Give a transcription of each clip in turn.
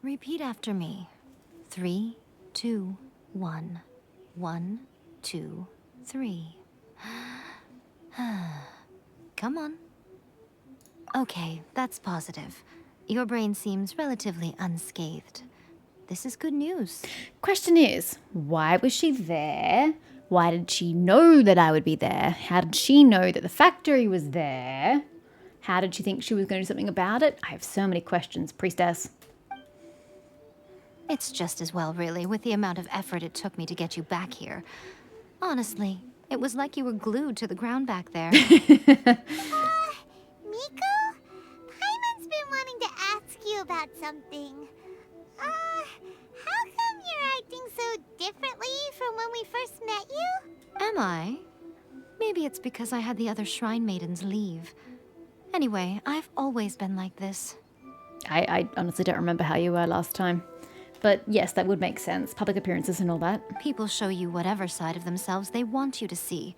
Repeat after me. 3, 2, 1. 1, 2, 3. Come on. Okay, that's positive. Your brain seems relatively unscathed. This is good news. Question is, why was she there? Why did she know that I would be there? How did she know that the factory was there? How did she think she was going to do something about it? I have so many questions, priestess. It's just as well, really, with the amount of effort it took me to get you back here. Honestly, it was like you were glued to the ground back there. Miko? Paimon's been wanting to ask you about something. How come you're acting so differently from when we first met you? Am I? Maybe it's because I had the other shrine maidens leave. Anyway, I've always been like this. I honestly don't remember how you were last time. But yes, that would make sense. Public appearances and all that. People show you whatever side of themselves they want you to see.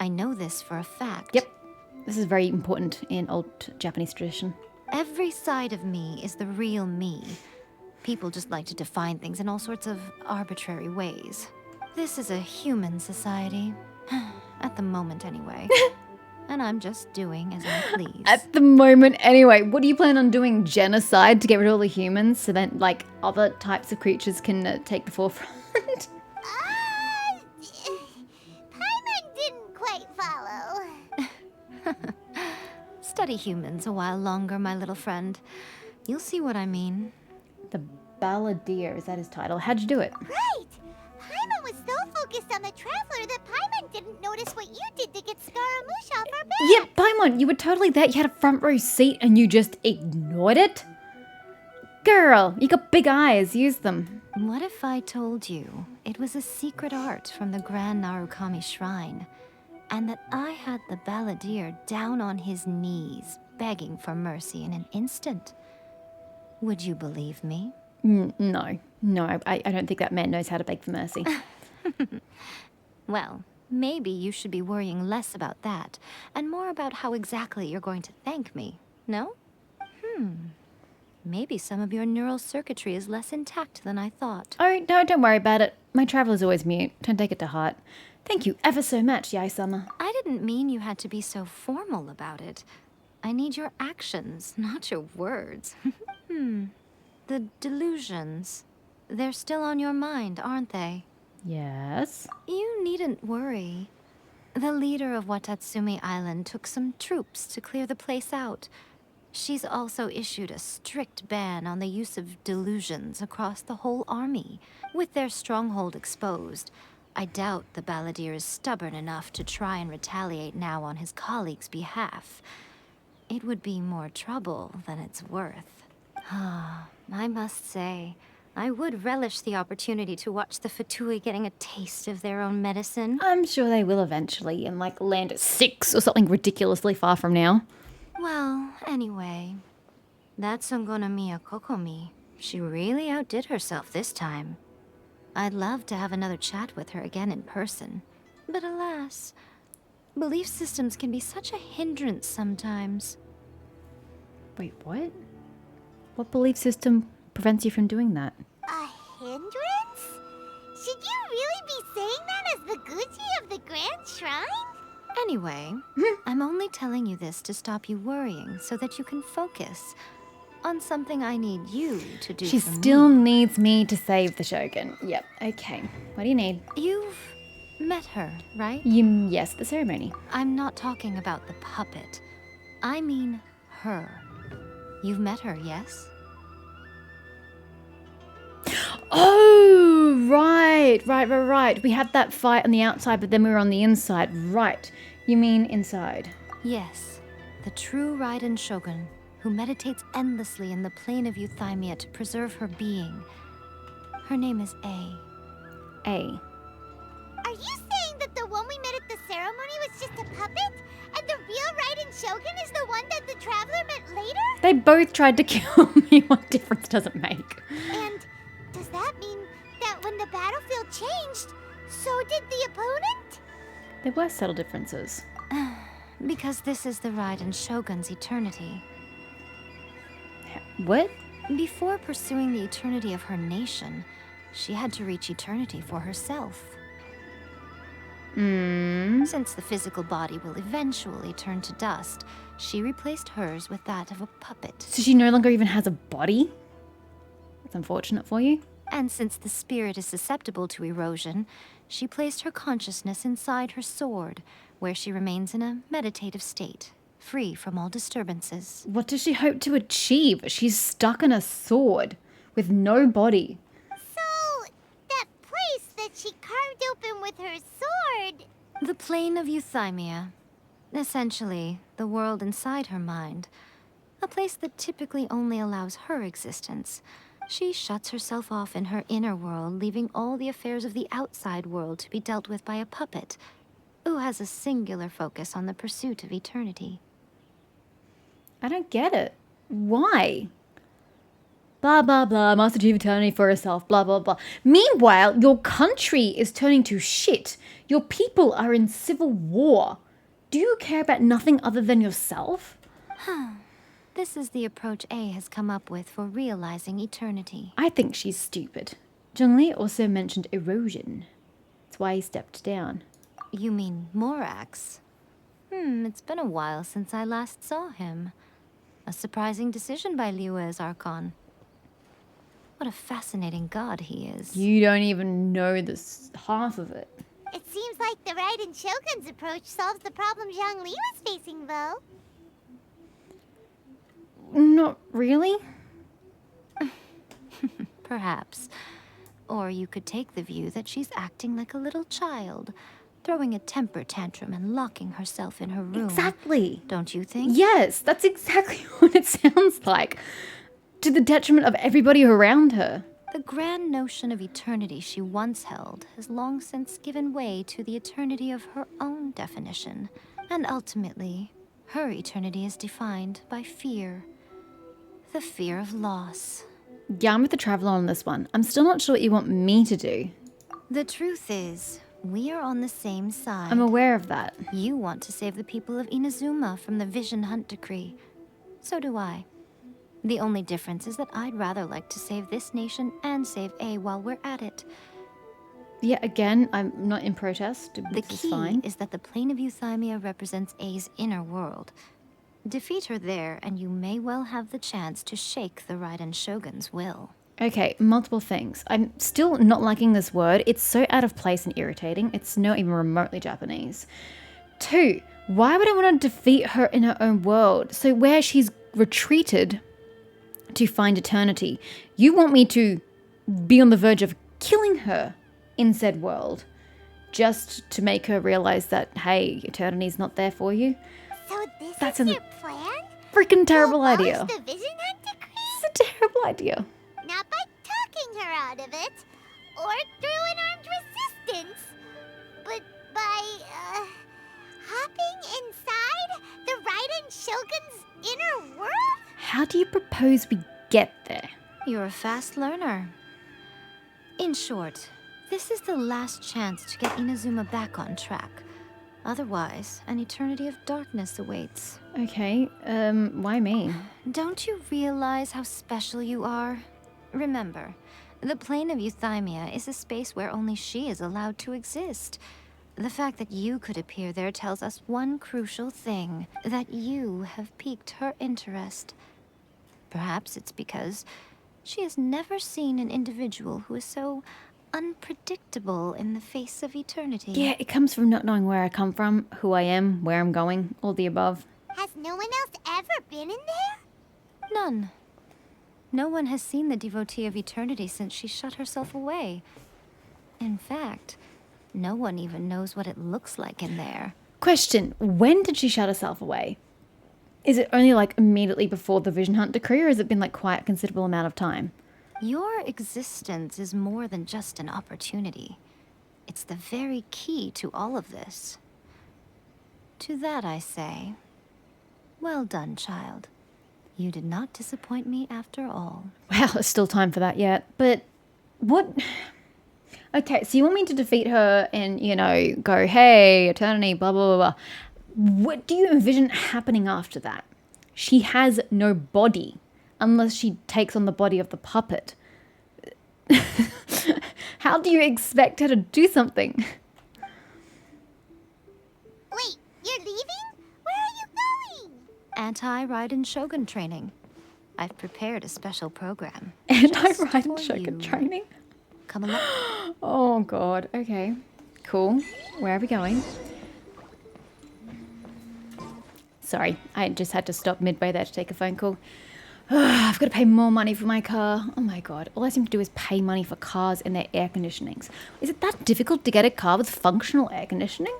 I know this for a fact. Yep. This is very important in old Japanese tradition. Every side of me is the real me. People just like to define things in all sorts of arbitrary ways. This is a human society. At the moment, anyway. And I'm just doing as I please. At the moment, anyway. What do you plan on doing? Genocide to get rid of all the humans so then, like, other types of creatures can take the forefront? Paimon didn't quite follow. Study humans a while longer, my little friend. You'll see what I mean. The Balladeer, is that his title? How'd you do it? Right! Paimon was so focused on the Traveler that Paimon didn't notice what you did to get Scaramouche off her back. Yeah, Paimon, you were totally there. You had a front row seat and you just ignored it? Girl, you got big eyes. Use them. What if I told you it was a secret art from the Grand Narukami Shrine, and that I had the Balladeer down on his knees, begging for mercy in an instant? Would you believe me? No, I don't think that man knows how to beg for mercy. Well, maybe you should be worrying less about that, and more about how exactly you're going to thank me, no? Maybe some of your neural circuitry is less intact than I thought. Oh, no, don't worry about it. My traveler's always mute. Don't take it to heart. Thank you ever so much, Yai-sama. I didn't mean you had to be so formal about it. I need your actions, not your words. The delusions. They're still on your mind, aren't they? Yes? You needn't worry. The leader of Watatsumi Island took some troops to clear the place out. She's also issued a strict ban on the use of delusions across the whole army. With their stronghold exposed, I doubt the Balladeer is stubborn enough to try and retaliate now on his colleagues' behalf. It would be more trouble than it's worth. I must say, I would relish the opportunity to watch the Fatui getting a taste of their own medicine. I'm sure they will eventually and like land at 6 or something ridiculously far from now. Well, anyway, that Songonamiya Kokomi, she really outdid herself this time. I'd love to have another chat with her again in person. But alas, belief systems can be such a hindrance sometimes. Wait, what? What belief system prevents you from doing that? A hindrance? Should you really be saying that as the Gucci of the Grand Shrine? Anyway, I'm only telling you this to stop you worrying so that you can focus on something I need you to do She for still me. needs me to save the Shogun. Yep, okay. What do you need? You've met her, right? Yes, the ceremony. I'm not talking about the puppet. I mean her. You've met her, yes? Oh, right. We had that fight on the outside, but then we were on the inside. Right. You mean inside? Yes. The true Raiden Shogun, who meditates endlessly in the plane of Euthymia to preserve her being. Her name is A. A. Are you saying that the one we met at the ceremony was just a puppet? And the real Raiden Shogun is the one that the Traveler met later? They both tried to kill me. What difference does it make? And does that mean that when the battlefield changed, so did the opponent? There were subtle differences. Because this is the Raiden Shogun's eternity. What? Before pursuing the eternity of her nation, she had to reach eternity for herself. Since the physical body will eventually turn to dust, she replaced hers with that of a puppet. So she no longer even has a body? That's unfortunate for you. And since the spirit is susceptible to erosion, she placed her consciousness inside her sword, where she remains in a meditative state, free from all disturbances. What does she hope to achieve? She's stuck in a sword with no body. So, that place that she carved open with her sword... The plane of euthymia. Essentially, the world inside her mind. A place that typically only allows her existence. She shuts herself off in her inner world, leaving all the affairs of the outside world to be dealt with by a puppet, who has a singular focus on the pursuit of eternity. I don't get it. Why? Blah, blah, blah, must achieve eternity for herself, blah, blah, blah. Meanwhile, your country is turning to shit. Your people are in civil war. Do you care about nothing other than yourself? This is the approach A has come up with for realizing eternity. I think she's stupid. Zhongli also mentioned erosion. That's why he stepped down. You mean Morax? It's been a while since I last saw him. A surprising decision by Liyue's Archon. What a fascinating god he is. You don't even know this half of it. It seems like the Raiden Shogun's approach solves the problem Zhongli was facing, though. Not really. Perhaps. Or you could take the view that she's acting like a little child, throwing a temper tantrum and locking herself in her room. Exactly. Don't you think? Yes, that's exactly what it sounds like. To the detriment of everybody around her. The grand notion of eternity she once held has long since given way to the eternity of her own definition. And ultimately, her eternity is defined by fear. The fear of loss. Yeah, I'm with the Traveler on this one. I'm still not sure what you want me to do. The truth is, we are on the same side. I'm aware of that. You want to save the people of Inazuma from the Vision Hunt decree. So do I. The only difference is that I'd rather like to save this nation and save A while we're at it. Yeah, again, I'm not in protest. The This is key fine. is that the plane of euthymia represents A's inner world. Defeat her there, and you may well have the chance to shake the Raiden Shogun's will. Okay, multiple things. I'm still not liking this word. It's so out of place and irritating. It's not even remotely Japanese. 2, why would I want to defeat her in her own world? So where she's retreated to find eternity, you want me to be on the verge of killing her in said world just to make her realize that, hey, eternity's not there for you? So this That's is an your plan? freaking terrible To abolish idea. the Vision Hunt decree? It's a terrible idea. Not by talking her out of it, or through an armed resistance, but by, hopping inside the Raiden Shogun's inner world? How do you propose we get there? You're a fast learner. In short, this is the last chance to get Inazuma back on track. Otherwise, an eternity of darkness awaits. Okay, why me? Don't you realize how special you are? Remember, the plane of euthymia is a space where only she is allowed to exist. The fact that you could appear there tells us one crucial thing, that you have piqued her interest. Perhaps it's because she has never seen an individual who is so unpredictable in the face of eternity. Yeah, it comes from not knowing where I come from, who I am, where I'm going, all the above. Has no one else ever been in there? None. No one has seen the devotee of eternity since she shut herself away. In fact, no one even knows what it looks like in there. Question, when did she shut herself away? Is it only like immediately before the Vision Hunt decree, or has it been like quite a considerable amount of time? Your existence is more than just an opportunity. It's the very key to all of this. To that I say, well done, child. You did not disappoint me after all. Wow, there's still time for that yet. But what? Okay, so you want me to defeat her and, you know, go, hey, eternity, blah, blah, blah, blah. What do you envision happening after that? She has no body. unless she takes on the body of the puppet. How do you expect her to do something? Wait, you're leaving? Where are you going? Anti-Raiden Shogun training. I've prepared a special program. And I just ride in for Shogun you. training. Come along. Oh god, okay. Cool. Where are we going? Sorry, I just had to stop midway there to take a phone call. I've got to pay more money for my car. Oh my god. All I seem to do is pay money for cars and their air conditionings. Is it that difficult to get a car with functional air conditioning?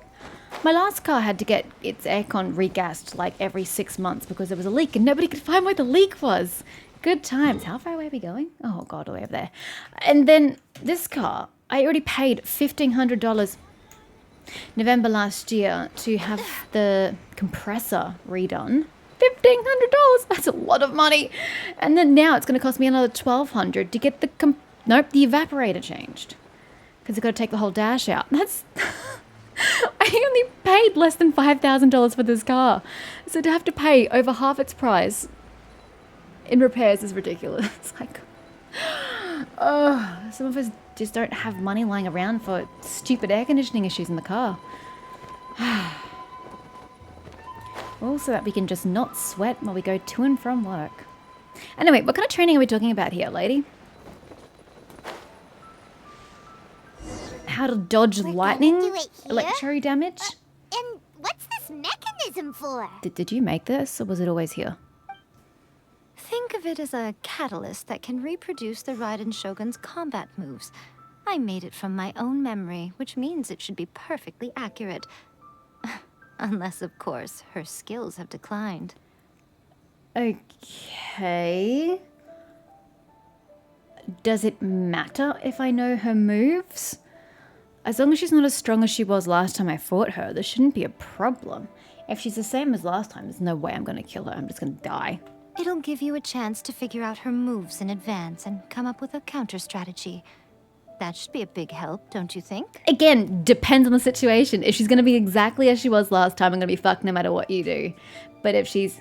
My last car had to get its aircon regassed like every 6 months because there was a leak and nobody could find where the leak was. Good times. How far away are we going? Oh god, all the way over there. And then this car, I already paid $1,500 November last year to have the compressor redone. $1,500. That's a lot of money. And then now it's going to cost me another $1,200 to get the the evaporator changed because I've got to take the whole dash out. That's I only paid less than $5,000 for this car, so to have to pay over half its price in repairs is ridiculous. Like, some of us just don't have money lying around for stupid air conditioning issues in the car. Also, that we can just not sweat while we go to and from work. Anyway, what kind of training are we talking about here, lady? How to dodge We're lightning, gonna do it here? electro damage. And what's this mechanism for? Did you make this, or was it always here? Think of it as a catalyst that can reproduce the Raiden Shogun's combat moves. I made it from my own memory, which means it should be perfectly accurate. Unless, of course, her skills have declined. Okay. Does it matter if I know her moves? As long as she's not as strong as she was last time I fought her, there shouldn't be a problem. If she's the same as last time, there's no way I'm going to kill her. I'm just going to die. It'll give you a chance to figure out her moves in advance and come up with a counter strategy. That should be a big help, don't you think? Again, depends on the situation. If she's going to be exactly as she was last time, I'm going to be fucked no matter what you do. But if she's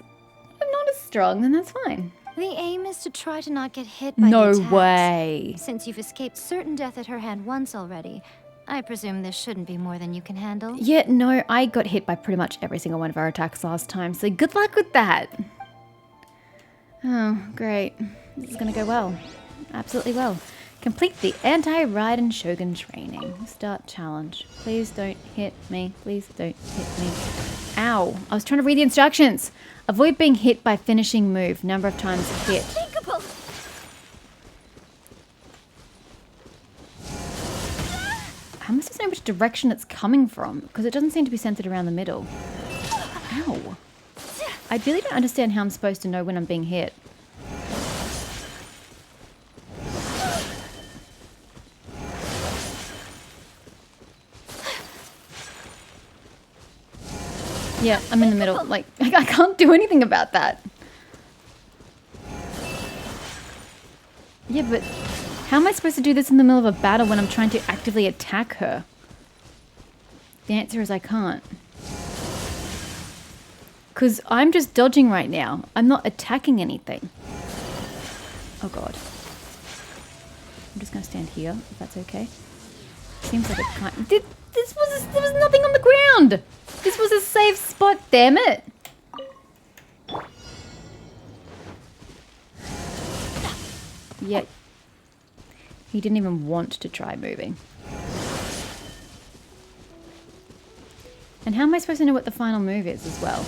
not as strong, then that's fine. The aim is to try to not get hit by No the attacks. way. Since you've escaped certain death at her hand once already, I presume this shouldn't be more than you can handle. Yeah, no, I got hit by pretty much every single one of our attacks last time, so good luck with that. Oh, great. This is going to go well. Absolutely well. Complete the anti-Raiden Shogun training. Start challenge. Please don't hit me. Please don't hit me. Ow. I was trying to read the instructions. Avoid being hit by finishing move. Number of times hit. Unthinkable! How am I supposed to know which direction it's coming from? Because it doesn't seem to be centered around the middle. Ow. I really don't understand how I'm supposed to know when I'm being hit. Yeah, I'm in the middle. Like, I can't do anything about that. Yeah, but how am I supposed to do this in the middle of a battle when I'm trying to actively attack her? The answer is I can't. Because I'm just dodging right now. I'm not attacking anything. Oh god. I'm just going to stand here, if that's okay. Seems like it can't... there was nothing on the ground! This was a safe spot, damn it! Yet, he didn't even want to try moving. And how am I supposed to know what the final move is as well?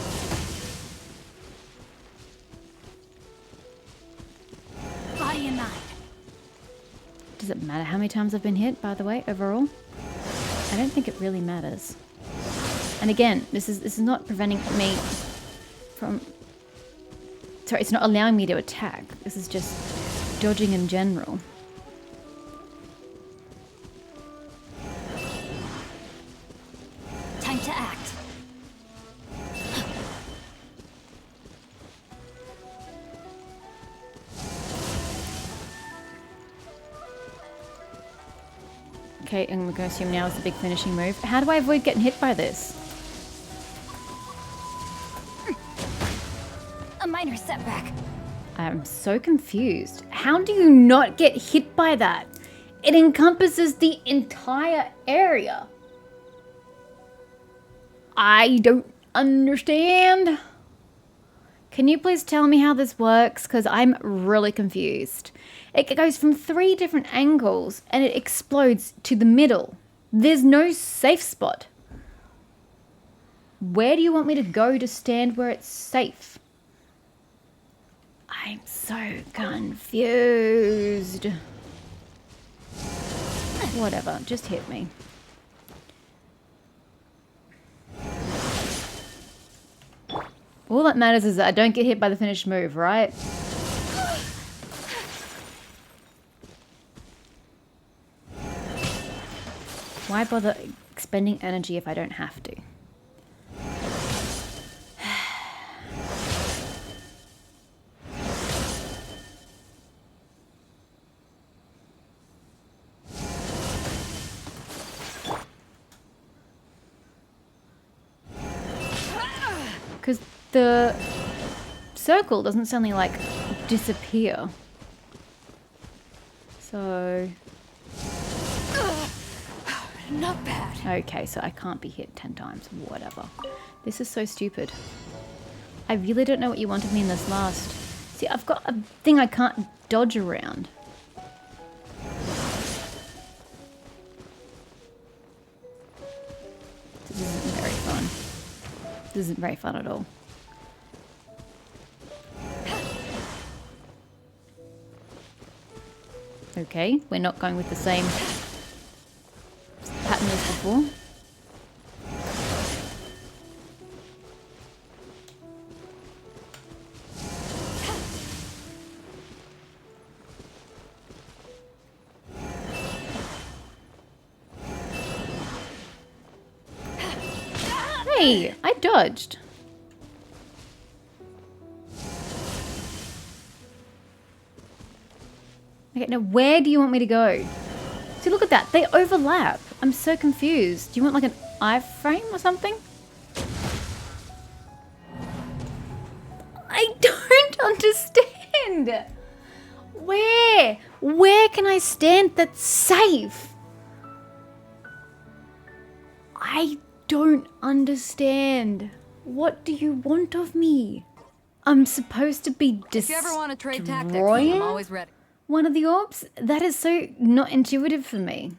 Body and mind. Does it matter how many times I've been hit, by the way, overall? I don't think it really matters. And again, this is not preventing me from... Sorry, it's not allowing me to attack. This is just dodging in general. Time to act. Okay, and we're going to assume now is the big finishing move. How do I avoid getting hit by this? A minor setback. I'm so confused. How do you not get hit by that? It encompasses the entire area. I don't understand. Can you please tell me how this works? Because I'm really confused. It goes from 3 different angles and it explodes to the middle. There's no safe spot. Where do you want me to go to stand where it's safe? I'm so confused. Whatever, just hit me. All that matters is that I don't get hit by the finished move, right? Why bother expending energy if I don't have to? Because the circle doesn't suddenly, like, disappear. So... Not bad. Okay, so I can't be hit 10 times. Whatever. This is so stupid. I really don't know what you want of me in this last. See, I've got a thing I can't dodge around. This isn't very fun. This isn't very fun at all. Okay, we're not going with the same pattern as before. Hey, I dodged. Okay, now where do you want me to go? See, look at that. They overlap. I'm so confused. Do you want like an iframe or something? I don't understand. Where? Where can I stand that's safe? I don't understand. What do you want of me? I'm supposed to be If you ever want to trade tactics, destroying I'm always ready. one of the orbs? That is so not intuitive for me.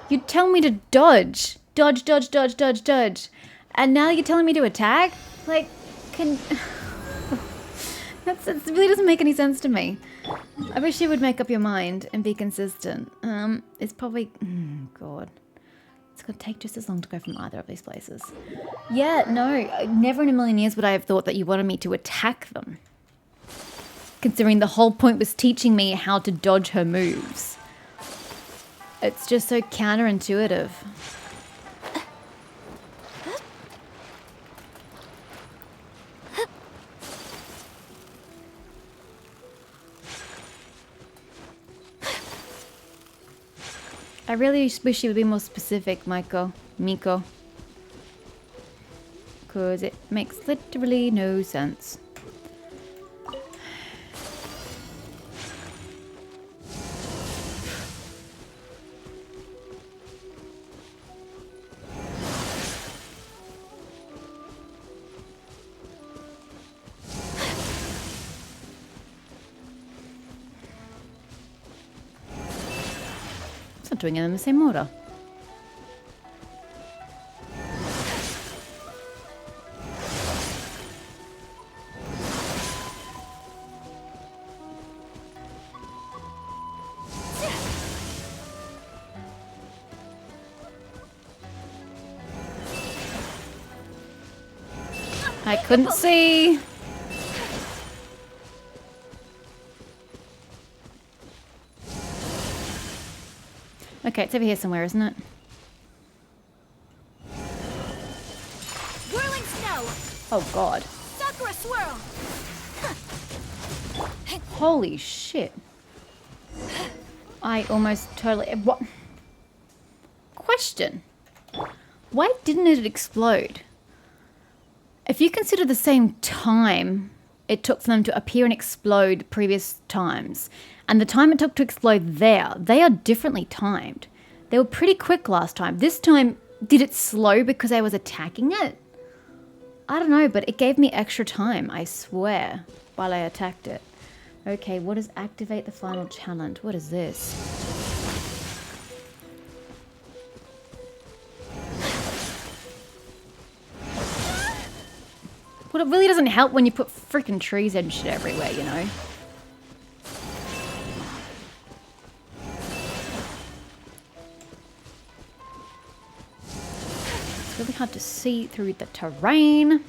You tell me to dodge. Dodge, dodge, dodge, dodge, dodge. And now you're telling me to attack? Like, can... That really doesn't make any sense to me. I wish you would make up your mind and be consistent. It's probably... God. It's going to take just as long to go from either of these places. Yeah, no. Never in a million years would I have thought that you wanted me to attack them. Considering the whole point was teaching me how to dodge her moves. It's just so counterintuitive. I really wish you would be more specific, Miko. Because it makes literally no sense. It's not doing it in the same order. I couldn't see. Okay, it's over here somewhere, isn't it? Whirling snow! Oh god. Sakura swirl! Holy shit. I almost totally... What? Question. Why didn't it explode? If you consider the same time it took for them to appear and explode previous times. And the time it took to explode there, they are differently timed. They were pretty quick last time. This time, did it slow because I was attacking it? I don't know, but it gave me extra time, I swear, while I attacked it. Okay, what does activate the final challenge? What is this? Well, it really doesn't help when you put freaking trees and shit everywhere, you know? It's really hard to see through the terrain.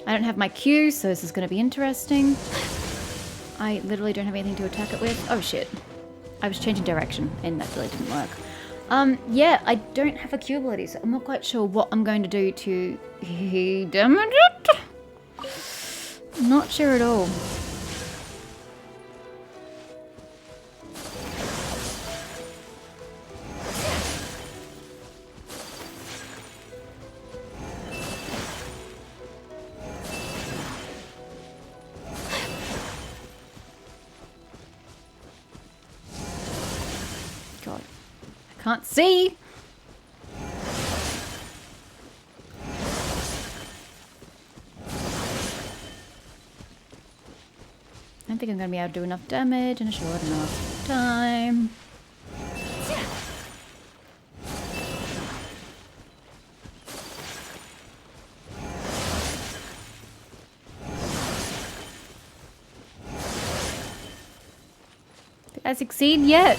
I don't have my Q, so this is going to be interesting. I literally don't have anything to attack it with. Oh shit. I was changing direction and that really didn't work. Yeah, I don't have a Q ability, so I'm not quite sure what I'm going to do to damage it. Not sure at all. God, I can't see. I don't think I'm going to be able to do enough damage in a short enough time. Did I succeed yet?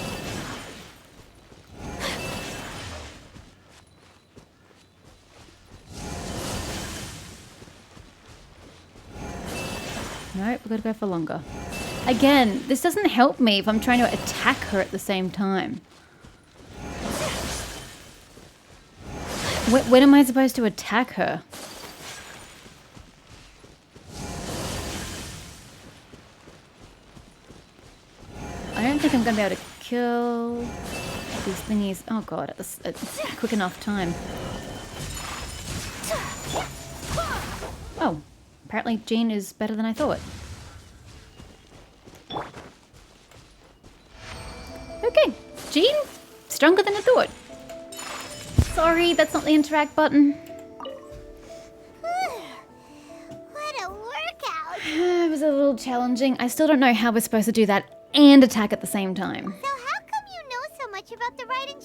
Nope, we've got to go for longer. Again, this doesn't help me if I'm trying to attack her at the same time. When am I supposed to attack her? I don't think I'm going to be able to kill these thingies. Oh god, at a quick enough time. Oh, apparently Jean is better than I thought. Okay, Jean, stronger than I thought. Sorry, that's not the interact button. What a workout! It was a little challenging. I still don't know how we're supposed to do that and attack at the same time. So how come you know so much about the Raiden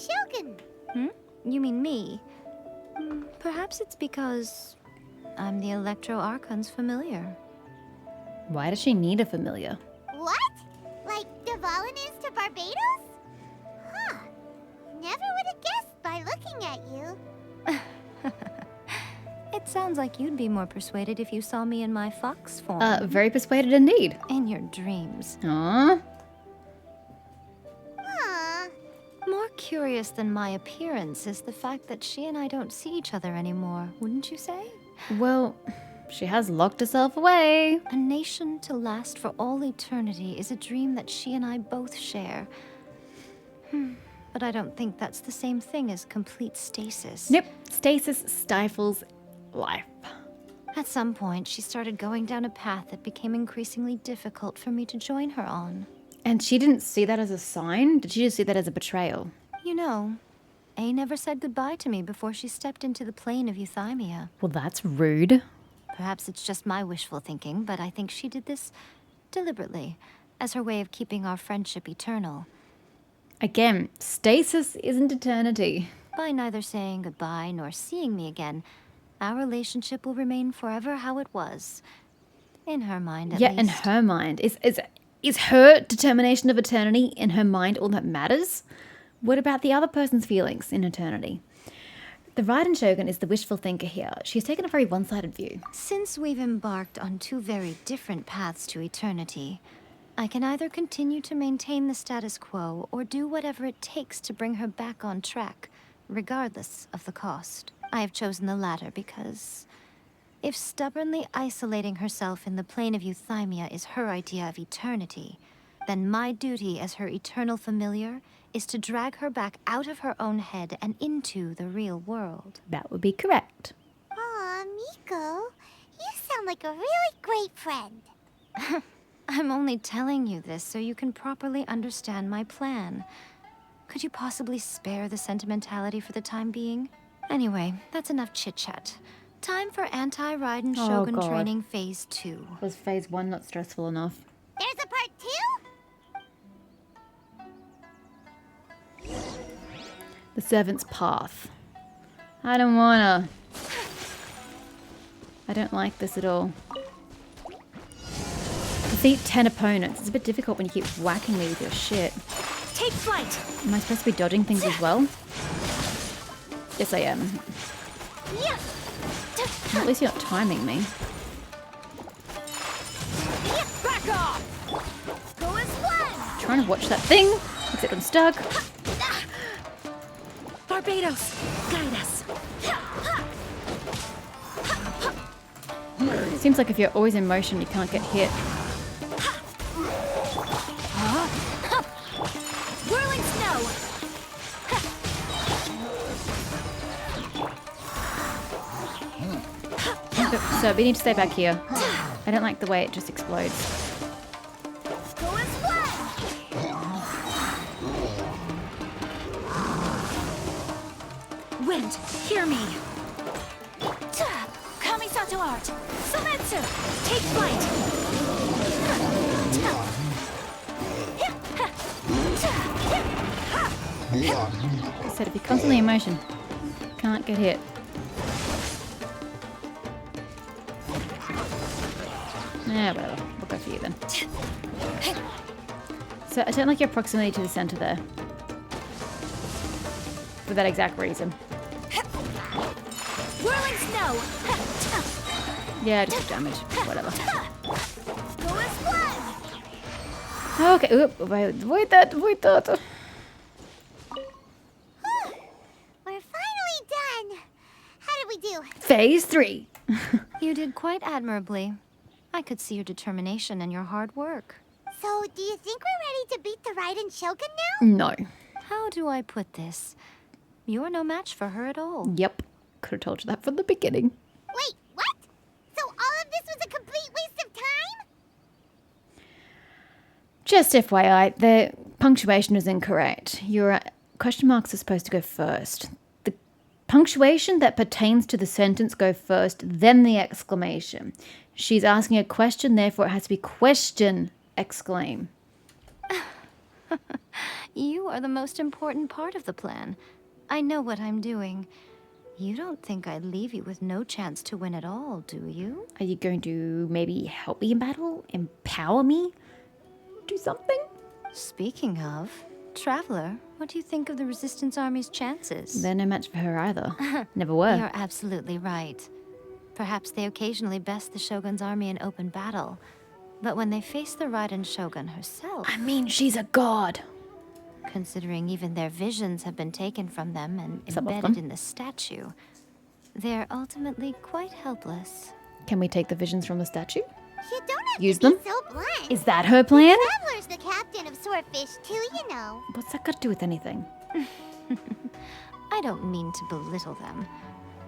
Shogun? You mean me? Perhaps it's because I'm the Electro Archon's familiar. Why does she need a familiar? What? Like Dvalin is to Barbados? Huh. Never would have guessed by looking at you. It sounds like you'd be more persuaded if you saw me in my fox form. Very persuaded indeed. In your dreams. Aww. Aw. More curious than my appearance is the fact that she and I don't see each other anymore, wouldn't you say? Well, she has locked herself away. A nation to last for all eternity is a dream that she and I both share. But I don't think that's the same thing as complete stasis. Nope, stasis stifles life. At some point, she started going down a path that became increasingly difficult for me to join her on. And she didn't see that as a sign? Did she just see that as a betrayal? You know, A never said goodbye to me before she stepped into the plane of euthymia. Well, that's rude. Perhaps it's just my wishful thinking, but I think she did this deliberately, as her way of keeping our friendship eternal. Again, stasis isn't eternity. By neither saying goodbye nor seeing me again, our relationship will remain forever how it was. In her mind, at least. Yeah, in her mind. Is her determination of eternity in her mind all that matters? What about the other person's feelings in eternity? The Raiden Shogun is the wishful thinker here. She's taken a very one-sided view. Since we've embarked on two very different paths to eternity, I can either continue to maintain the status quo or do whatever it takes to bring her back on track, regardless of the cost. I have chosen the latter because if stubbornly isolating herself in the plane of euthymia is her idea of eternity, then my duty as her eternal familiar is to drag her back out of her own head and into the real world. That would be correct. Aw, Miko, you sound like a really great friend. I'm only telling you this so you can properly understand my plan. Could you possibly spare the sentimentality for the time being? Anyway, that's enough chit-chat. Time for anti-Raiden Oh, Shogun God. training phase 2. Was phase 1 not stressful enough? There's a part 2? The Servant's Path. I don't wanna. I don't like this at all. Defeat 10 opponents. It's a bit difficult when you keep whacking me with your shit. Take flight! Am I supposed to be dodging things as well? Yes, I am. Yeah. Well, at least you're not timing me. Back off! Go as planned! Trying to watch that thing, except I'm stuck. Barbados, guide us. Seems like if you're always in motion, you can't get hit. Whirling snow! So we need to stay back here. I don't like the way it just explodes. Go as planned! Wind, hear me. Kamisato art. Sometsu, take flight. I said if you're constantly in motion, can't get hit. Yeah, whatever. We'll go for you then. So I don't like your proximity to the center there. For that exact reason. Whirling snow. Yeah, just damage. Whatever. Go as planned! Okay. Oop, avoid that. Avoid that. We're finally done. How did we do? Phase 3. You did quite admirably. I could see your determination and your hard work. So, do you think we're ready to beat the Raiden Shogun now? No. How do I put this? You're no match for her at all. Yep. Could have told you that from the beginning. Wait, what? So all of this was a complete waste of time? Just FYI, the punctuation is incorrect. Your question marks are supposed to go first. The punctuation that pertains to the sentence go first, then the exclamation. She's asking a question, therefore it has to be question, exclaim. You are the most important part of the plan. I know what I'm doing. You don't think I'd leave you with no chance to win at all, do you? Are you going to maybe help me in battle? Empower me? Do something? Speaking of, Traveler, what do you think of the Resistance Army's chances? They're no match for her either. Never were. You're absolutely right. Perhaps they occasionally best the Shogun's army in open battle. But when they face the Raiden Shogun herself, I mean, she's a god. considering even their visions have been taken from them and Some of embedded them. in the statue, they're ultimately quite helpless. Can we take the visions from the statue? You don't have Use to them? be so blunt. Is that her plan? Traveler's the captain of Swordfish too, you know. What's that got to do with anything? I don't mean to belittle them.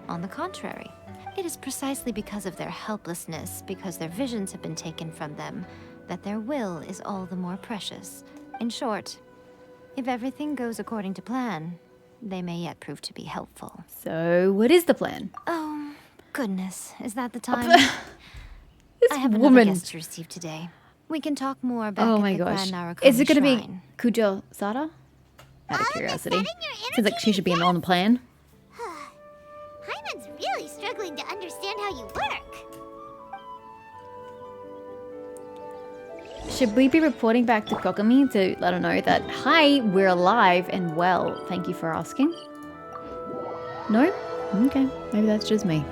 On the contrary, it is precisely because of their helplessness, because their visions have been taken from them, that their will is all the more precious. In short, if everything goes according to plan, they may yet prove to be helpful. So, what is the plan? Oh, goodness, is that the time? This I have another woman. guest to receive today. We can talk more about Oh at my the gosh. Grand Is it Narakami going to be Shrine. Kujo Sada? Out of All of a curiosity. sudden, you're Seems like she should be on the plan. Hyman's really struggling to understand how you work. Should we be reporting back to Kokami to let her know that, hi, we're alive and well, thank you for asking? No? Okay, maybe that's just me.